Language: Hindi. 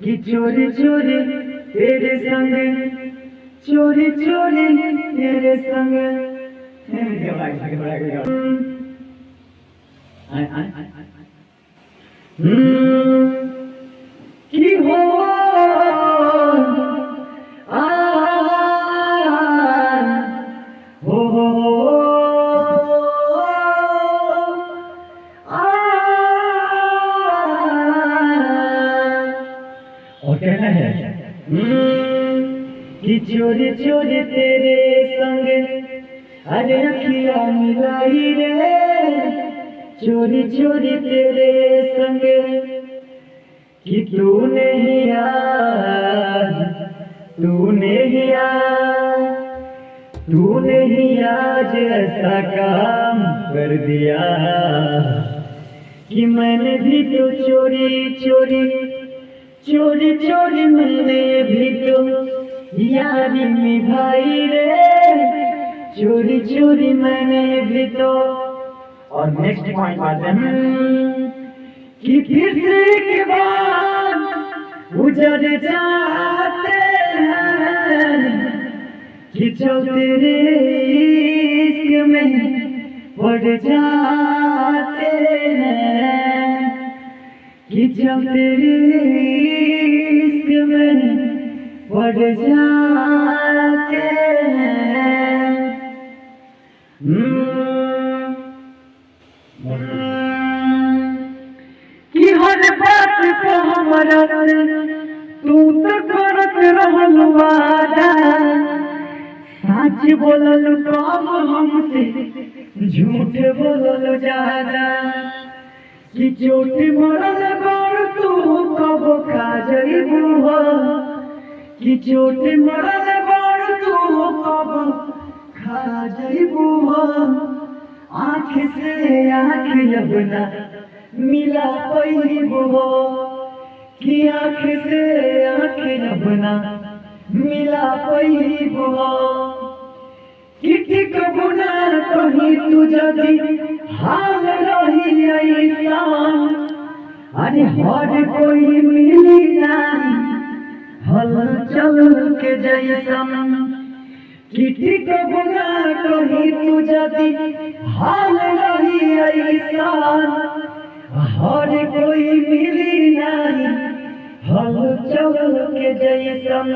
कि चोरी चोरी तेरे संग, चोरी चोरी तेरे संग कि हो कहना है कि चोरी चोरी तेरे संग अरे अखियां मिलाई रे, चोरी चोरी तेरे संग कि तूने ही आज ऐसा काम कर दिया कि मैंने भी तो चोरी चोरी चोरी चोरी मैंने भी तो यारी निभाई रे, चोरी चोरी मैंने भी तो। और नेक्स्ट पॉइंट आते हैं कि फिर से के बाद उजड़ जाते हैं कि जो तेरे इश्क में पड़ जाते हैं, कि जब तेरे इश्क में पड़ जाते हैं। कि हर बात को हमारा तू तो करत रहल वादा, सच बोलल कम हमसे झूठ बोलल ज्यादा, कि चोट मरल बार तू कब खा जइबू हो, कि चोट मरल बार तू कब खा जइबू हो। आँख से आँख अपना मिला पैबू हो, कि आँख से आँख अपना मिला पैबू हो। कि कबू ना कहीं तू जदी हाल रही ऐसा, अरे हर कोई मिली नहीं हलचल के जैसन, कि कबू ना कहीं तू जदी हाल रही ऐसा, हर कोई मिली नहीं हलचल के जैसन।